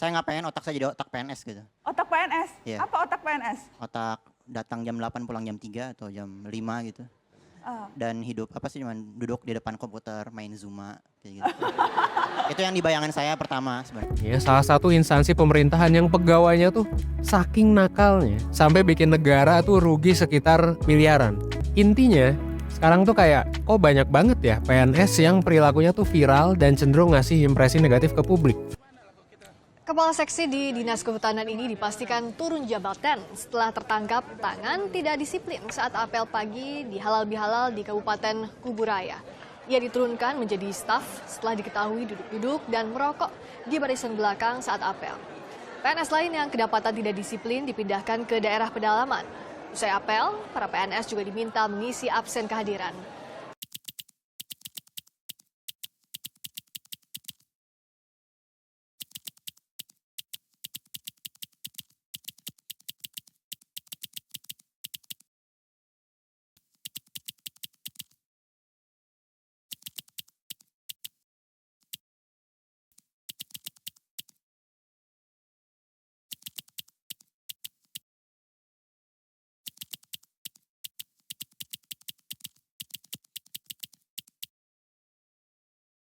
Saya nggak pengen otak saya jadi otak PNS gitu. Otak PNS? Iya. Apa otak PNS? Otak datang jam 8 pulang jam 3 atau jam 5 gitu. Dan hidup apa sih cuman duduk di depan komputer main Zuma kayak gitu. Itu yang dibayangkan saya pertama sebenarnya. Ya, salah satu instansi pemerintahan yang pegawainya tuh saking nakalnya sampai bikin negara tuh rugi sekitar miliaran. Intinya sekarang tuh kayak kok banyak banget ya PNS yang perilakunya tuh viral dan cenderung ngasih impresi negatif ke publik. Kepala seksi di Dinas Kehutanan ini dipastikan turun jabatan setelah tertangkap tangan tidak disiplin saat apel pagi di halal bihalal di Kabupaten Kuburaya. Ia diturunkan menjadi staf setelah diketahui duduk-duduk dan merokok di barisan belakang saat apel. PNS lain yang kedapatan tidak disiplin dipindahkan ke daerah pedalaman. Usai apel, para PNS juga diminta mengisi absen kehadiran.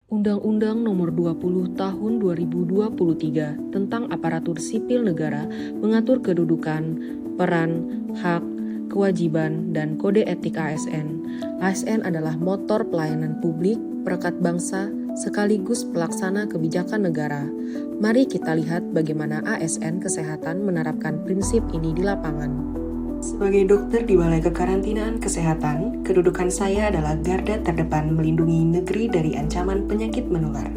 Undang-Undang Nomor 20 Tahun 2023 tentang Aparatur Sipil Negara mengatur kedudukan, peran, hak, kewajiban, dan kode etik ASN. ASN adalah motor pelayanan publik, perekat bangsa, sekaligus pelaksana kebijakan negara. Mari kita lihat bagaimana ASN Kesehatan menerapkan prinsip ini di lapangan. Sebagai dokter di Balai Kekarantinaan Kesehatan, kedudukan saya adalah garda terdepan melindungi negeri dari ancaman penyakit menular.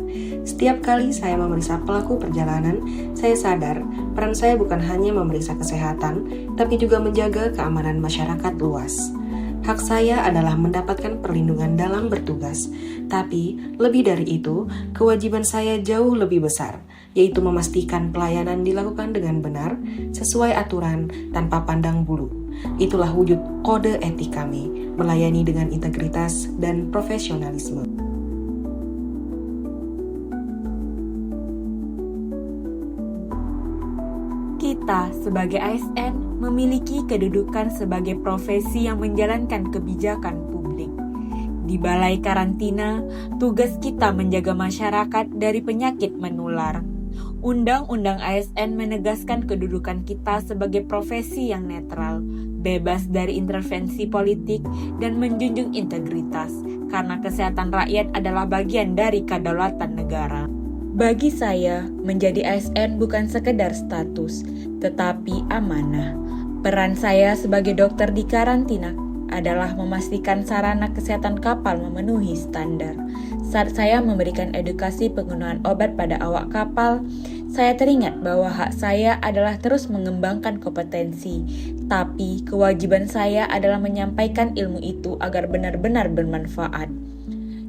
Setiap kali saya memeriksa pelaku perjalanan, saya sadar peran saya bukan hanya memeriksa kesehatan, tapi juga menjaga keamanan masyarakat luas. Hak saya adalah mendapatkan perlindungan dalam bertugas, tapi lebih dari itu, kewajiban saya jauh lebih besar, yaitu memastikan pelayanan dilakukan dengan benar, sesuai aturan, tanpa pandang bulu. Itulah wujud kode etik kami, melayani dengan integritas dan profesionalisme. Kita sebagai ASN memiliki kedudukan sebagai profesi yang menjalankan kebijakan publik. Di Balai Karantina, tugas kita menjaga masyarakat dari penyakit menular. Undang-Undang ASN menegaskan kedudukan kita sebagai profesi yang netral, bebas dari intervensi politik, dan menjunjung integritas, karena kesehatan rakyat adalah bagian dari kedaulatan negara. Bagi saya, menjadi ASN bukan sekedar status, tetapi amanah. Peran saya sebagai dokter di karantina adalah memastikan sarana kesehatan kapal memenuhi standar. Saat saya memberikan edukasi penggunaan obat pada awak kapal, saya teringat bahwa hak saya adalah terus mengembangkan kompetensi, tapi kewajiban saya adalah menyampaikan ilmu itu agar benar-benar bermanfaat.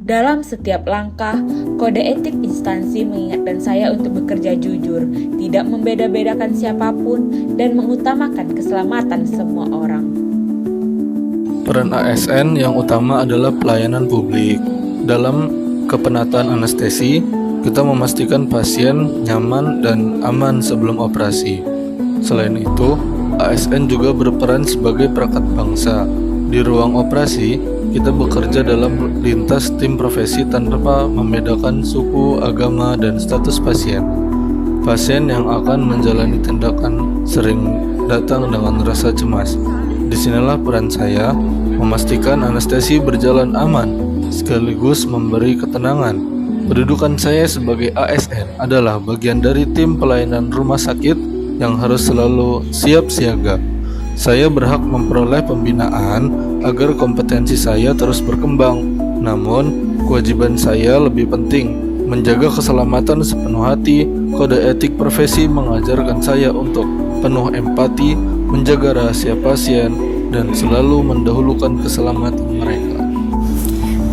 Dalam setiap langkah, kode etik instansi mengingatkan saya untuk bekerja jujur, tidak membeda-bedakan siapapun, dan mengutamakan keselamatan semua orang. Peran ASN yang utama adalah pelayanan publik. Dalam kepenataan anestesi, kita memastikan pasien nyaman dan aman sebelum operasi. Selain itu, ASN juga berperan sebagai perekat bangsa. Di ruang operasi, kita bekerja dalam lintas tim profesi tanpa membedakan suku, agama, dan status pasien. Pasien yang akan menjalani tindakan sering datang dengan rasa cemas. Disinilah peran saya memastikan anestesi berjalan aman, sekaligus memberi ketenangan. Kedudukan saya sebagai ASN adalah bagian dari tim pelayanan rumah sakit yang harus selalu siap siaga. Saya berhak memperoleh pembinaan agar kompetensi saya terus berkembang. Namun, kewajiban saya lebih penting, menjaga keselamatan sepenuh hati. Kode etik profesi mengajarkan saya untuk penuh empati, menjaga rahasia pasien, dan selalu mendahulukan keselamatan mereka.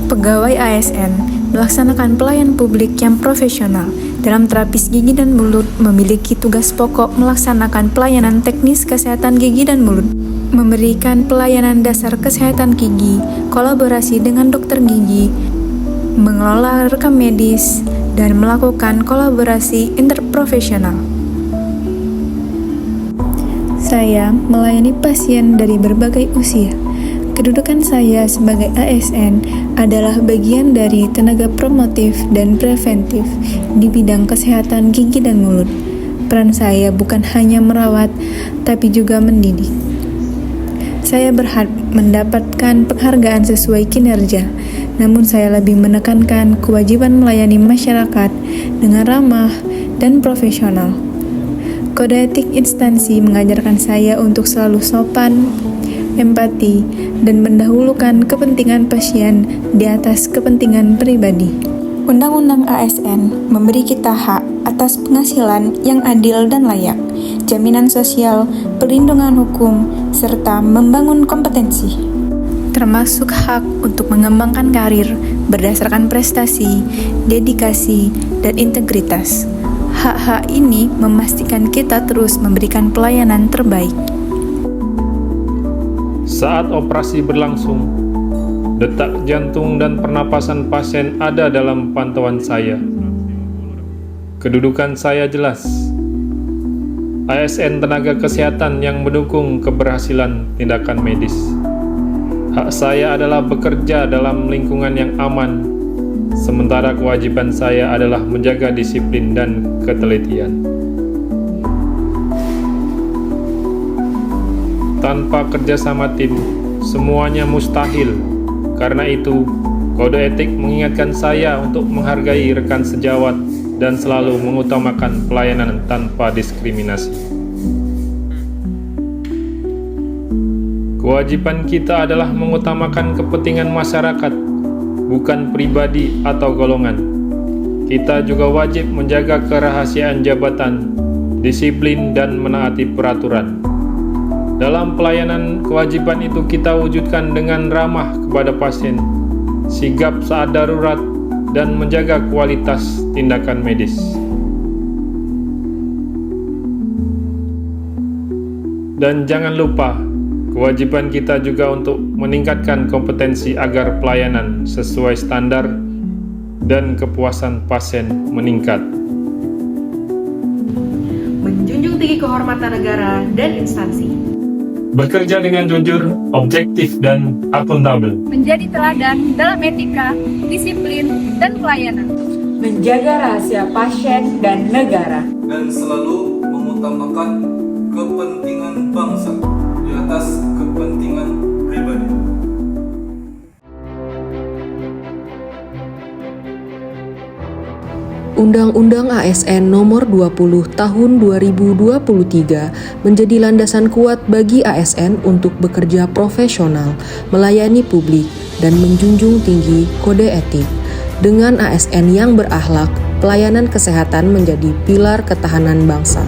Pegawai ASN melaksanakan pelayan publik yang profesional. Dalam terapis gigi dan mulut memiliki tugas pokok melaksanakan pelayanan teknis kesehatan gigi dan mulut, memberikan pelayanan dasar kesehatan gigi, kolaborasi dengan dokter gigi, mengelola rekam medis, dan melakukan kolaborasi interprofesional. Saya melayani pasien dari berbagai usia. Kedudukan saya sebagai ASN adalah bagian dari tenaga promotif dan preventif di bidang kesehatan gigi dan mulut. Peran saya bukan hanya merawat, tapi juga mendidik. Saya berhak mendapatkan penghargaan sesuai kinerja, namun saya lebih menekankan kewajiban melayani masyarakat dengan ramah dan profesional. Kode etik instansi mengajarkan saya untuk selalu sopan, empati, dan mendahulukan kepentingan pasien di atas kepentingan pribadi. Undang-Undang ASN memberi kita hak atas penghasilan yang adil dan layak, jaminan sosial, perlindungan hukum, serta membangun kompetensi, termasuk hak untuk mengembangkan karir berdasarkan prestasi, dedikasi, dan integritas. Hak-hak ini memastikan kita terus memberikan pelayanan terbaik. Saat operasi berlangsung, detak jantung dan pernapasan pasien ada dalam pantauan saya. Kedudukan saya jelas. ASN tenaga kesehatan yang mendukung keberhasilan tindakan medis. Hak saya adalah bekerja dalam lingkungan yang aman, sementara kewajiban saya adalah menjaga disiplin dan ketelitian. Tanpa kerjasama tim, semuanya mustahil. Karena itu, kode etik mengingatkan saya untuk menghargai rekan sejawat dan selalu mengutamakan pelayanan tanpa diskriminasi. Kewajiban kita adalah mengutamakan kepentingan masyarakat, bukan pribadi atau golongan. Kita juga wajib menjaga kerahasiaan jabatan, disiplin, dan menaati peraturan. Dalam pelayanan, kewajiban itu kita wujudkan dengan ramah kepada pasien, sigap saat darurat, dan menjaga kualitas tindakan medis. Dan jangan lupa, kewajiban kita juga untuk meningkatkan kompetensi agar pelayanan sesuai standar dan kepuasan pasien meningkat. Menjunjung tinggi kehormatan negara dan instansi. Bekerja dengan jujur, objektif, dan akuntabel. Menjadi teladan dalam etika, disiplin, dan pelayanan. Menjaga rahasia pasien dan negara. Dan selalu mengutamakan kepentingan bangsa di atas kepentingan pribadi. Undang-Undang ASN Nomor 20 Tahun 2023 menjadi landasan kuat bagi ASN untuk bekerja profesional, melayani publik, dan menjunjung tinggi kode etik. Dengan ASN yang berakhlak, pelayanan kesehatan menjadi pilar ketahanan bangsa.